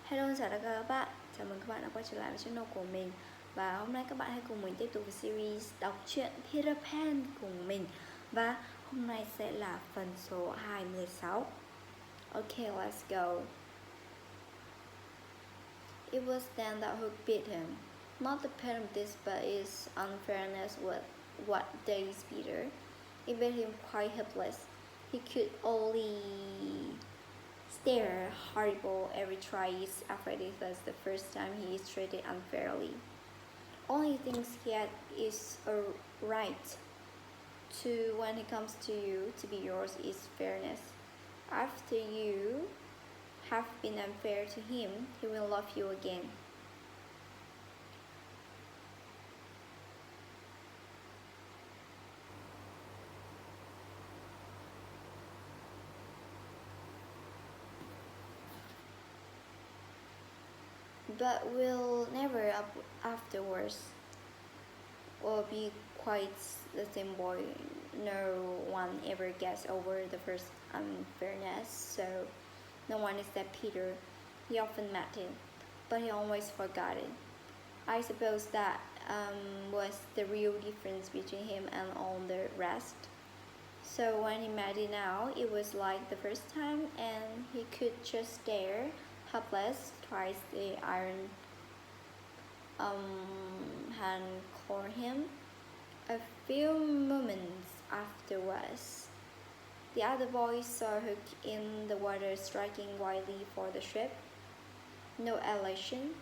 Hello, chào tất cả các bạn. Chào mừng các bạn đã quay trở lại với channel của mình. Và hôm nay các bạn hãy cùng mình tiếp tục với series đọc truyện Peter Pan cùng mình. Và hôm nay sẽ là phần số 26. Okay, let's go. It was Dan that who beat him. Not the pain of this, but his unfairness with what days Peter. It made him quite helpless. He could only stare horrible every try is afraid it was the first time he is treated unfairly. Only things he had is a right to when it comes to you to be yours is fairness. After you have been unfair to him, he will love you again. But will never afterwards will be quite the same boy. No one ever gets over the first unfairness, so no one except Peter. He often met it, but he always forgot it. I suppose that was the real difference between him and all the rest. So when he met it now, it was like the first time, and he could just stare, helpless, twice the iron hand caught him. A few moments afterwards, the other boys saw Hook in the water striking wildly for the ship. No elation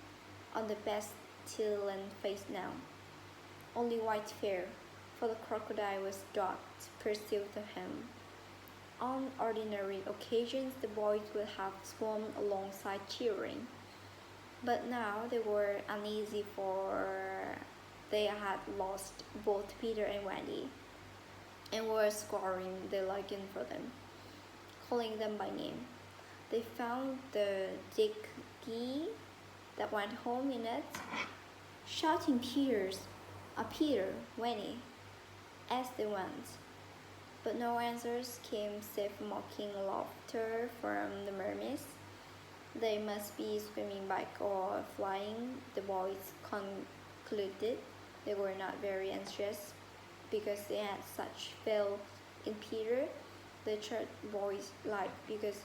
on the pestilent face now, only white fear, for the crocodile was dogged pursuit of him. On ordinary occasions the boys would have swum alongside cheering, but now they were uneasy, for they had lost both Peter and Wendy, and were scoring the liking for them, calling them by name. They found the dickey that went home in it, shouting Peter, Wendy, as they went. But no answers came save mocking laughter from the mermaids. They must be swimming back or flying, the boys concluded. They were not very anxious, because they had such faith in Peter. The church boys lied because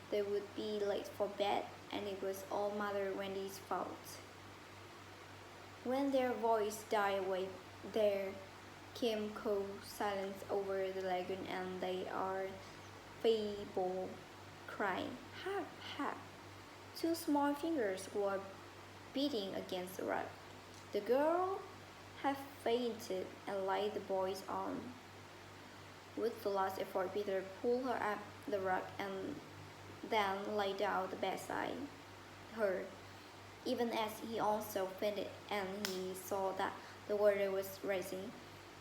they would be late for bed, and it was all Mother Wendy's fault. When their voice died away, there came cold silence over the lagoon, and they are feeble, crying, "Help, help!" Two small fingers were beating against the rock. The girl had fainted and laid the boy's arm. With the last effort, Peter pulled her up the rock and then lay down beside her. Even as he also fainted and he saw that the water was rising,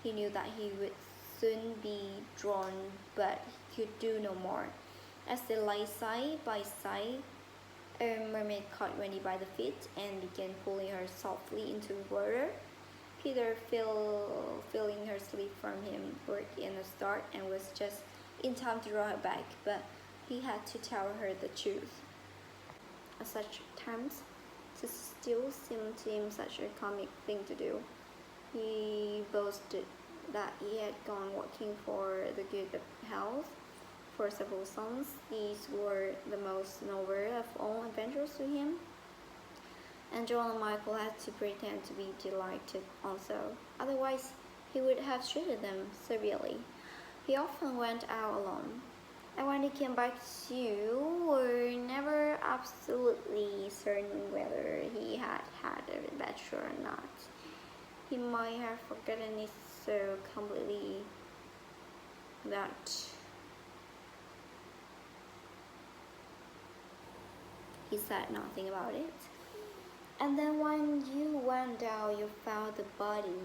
he knew that he would soon be drowned, but he could do no more. As they lay side by side, a mermaid caught Wendy by the feet and began pulling her softly into the water. Peter, feeling her slip from him, worked in a start and was just in time to draw her back, but he had to tell her the truth. At such times, this still seemed to him such a comic thing to do. He boasted that he had gone walking for the good of health for several suns. These were the most novel of all adventures to him, and John and Michael had to pretend to be delighted also. Otherwise, he would have treated them severely. He often went out alone, and when he came back, you were never absolutely certain whether he had had an adventure or not. He might have forgotten it so completely that he said nothing about it. And then when you went down, you found the body.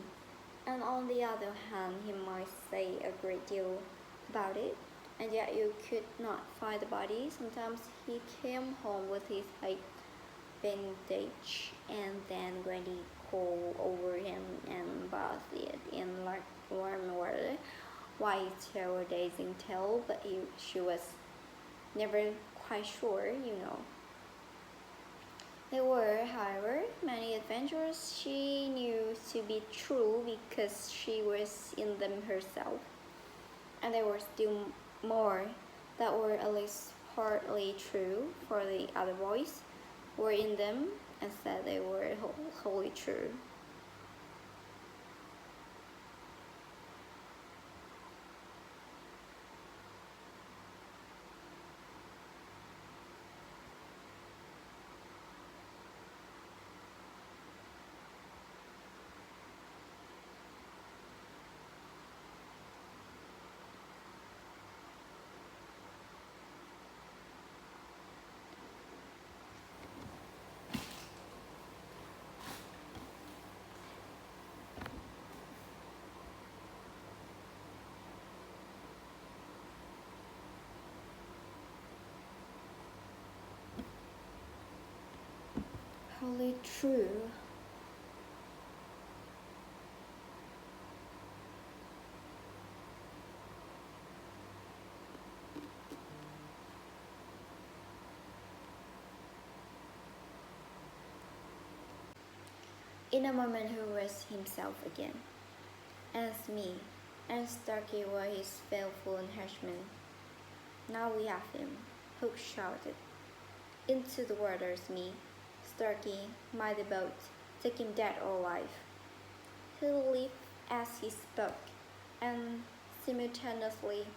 And on the other hand, he might say a great deal about it, and yet you could not find the body. Sometimes he came home with his head bandage, and then Wendy called over him and bathed it in like warm water, while tell a dazing tale, but she was never quite sure, There were, however, many adventures she knew to be true because she was in them herself. And there were still more that were at least partly true, for the other boys were in them and said they were wholly true. Wholly true. In a moment he was himself again, and Smee and Starkey were his faithful henchmen. Now we have him, Hook shouted. Into the water, Smee. Starkey, mind the boat, take him dead or alive. He leaped as he spoke, and simultaneously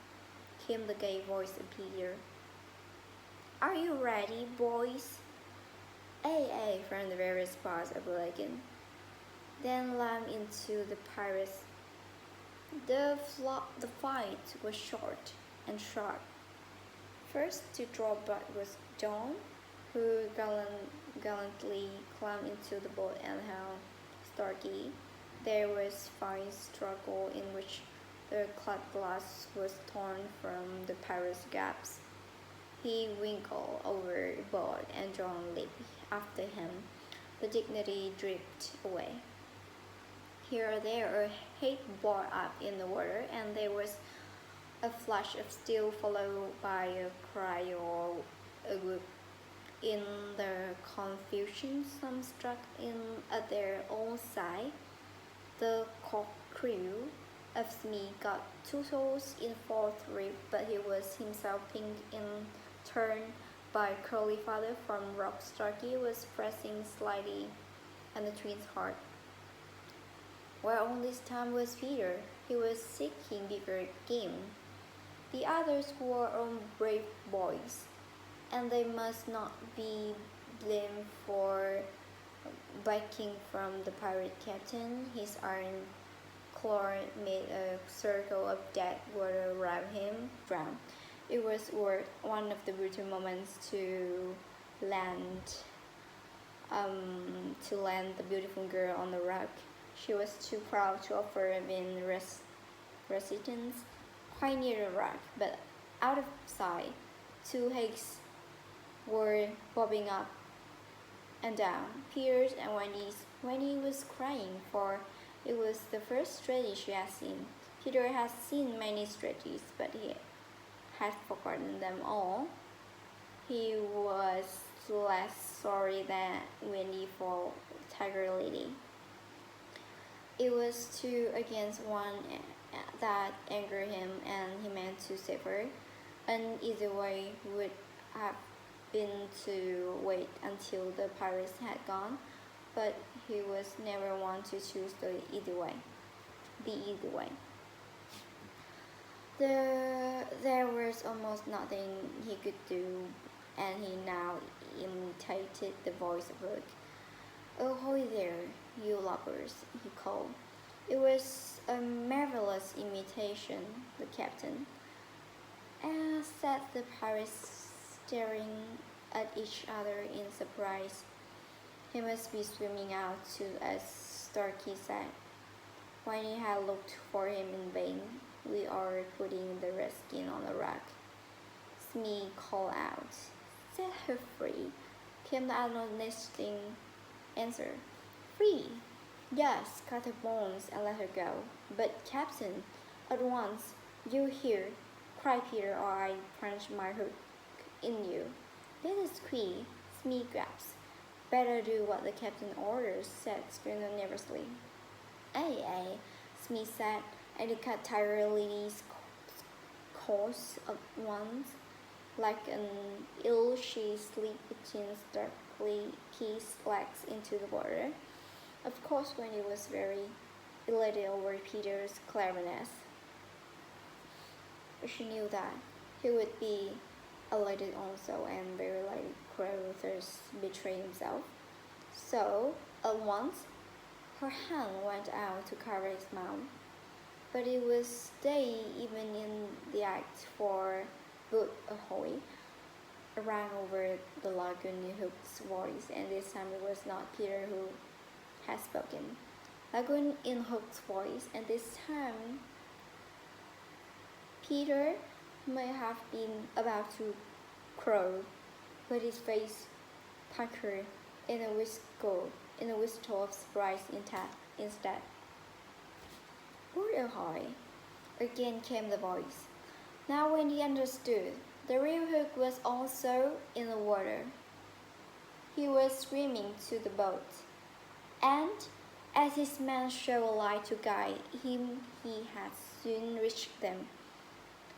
came the gay voice of Peter. Are you ready, boys? Aye, from the various parts of the lagoon. Then lammed into the pirates. The fight was short and sharp. First to draw back was John, who gallantly climbed into the boat and held Starkey. There was fine struggle in which the cut glass was torn from the pirate's gaps. He winkled overboard and John leaped after him. The dignity dripped away. Here or there a head bore up in the water, and there was a flash of steel followed by a cry or a whoop. In the confusion, some struck in at their own side. The cock crew of Smee got 2 toes in 4th rib, but he was himself pinned in turn by Curly Father from Rock. Starkey was pressing slightly on the twins' heart. Where all this time was Peter? He was seeking bigger game. The others were all brave boys, and they must not be blamed for backing from the pirate captain. His iron claw made a circle of dead water around him. Drowned. It was worth one of the brutal moments to land the beautiful girl on the rock. She was too proud to offer him resistance quite near the rock, but out of sight. 2 heads were bobbing up and down. Peter's and Wendy was crying, for it was the first strategy she had seen. Peter had seen many strategies, but he had forgotten them all. He was less sorry than Wendy for Tiger Lily. It was 2 against 1 that angered him, and he meant to save her. An easy way would have been to wait until the pirates had gone, but he was never one to choose the easy way. There was almost nothing he could do, and he now imitated the voice of Hook. Ahoy there, you lubbers, he called. It was a marvelous imitation, the captain, said the pirates, staring at each other in surprise. He must be swimming out too, as Starkey said. When he had looked for him in vain, we are putting the redskin on the rack. Smee called out. Set her free, came the astonished answer. Free? Yes, cut her bonds and let her go. But, Captain, at once, you here, cried Peter, or I plunge my hook in you. Let us squeeze, Smee grasps. Better do what the captain orders, said Schooner nervously. Aye, aye, Smith said, and he cut Tyree's course at once. Like an eel, she slid between starkly kissed legs into the water. Of course, Wendy was very elated over Peter's cleverness, but she knew that he would be elated also, and very likely Carruthers betrayed himself. So, at once, her hand went out to cover his mouth, but it was they even in the act for "Boat ahoy!" rang over the lagoon in Hook's voice, and this time it was not Peter who had spoken. Lagoon in Hook's voice, and this time Peter may have been about to crow, but his face puckered in a whistle of surprise instead. "Boat ahoy!" Again came the voice. Now when he understood, the real Hook was also in the water. He was swimming to the boat, and as his men showed a light to guide him, he had soon reached them.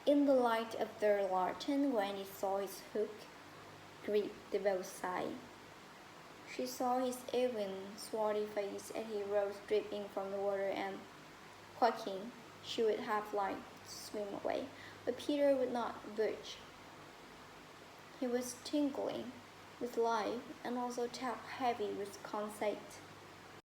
In the light of their lantern, when he saw his Hook grip the boat's side, she saw his even, swarthy face as he rose dripping from the water, and, quaking, she would have liked to swim away, but Peter would not budge. He was tingling with life and also top-heavy with conceit.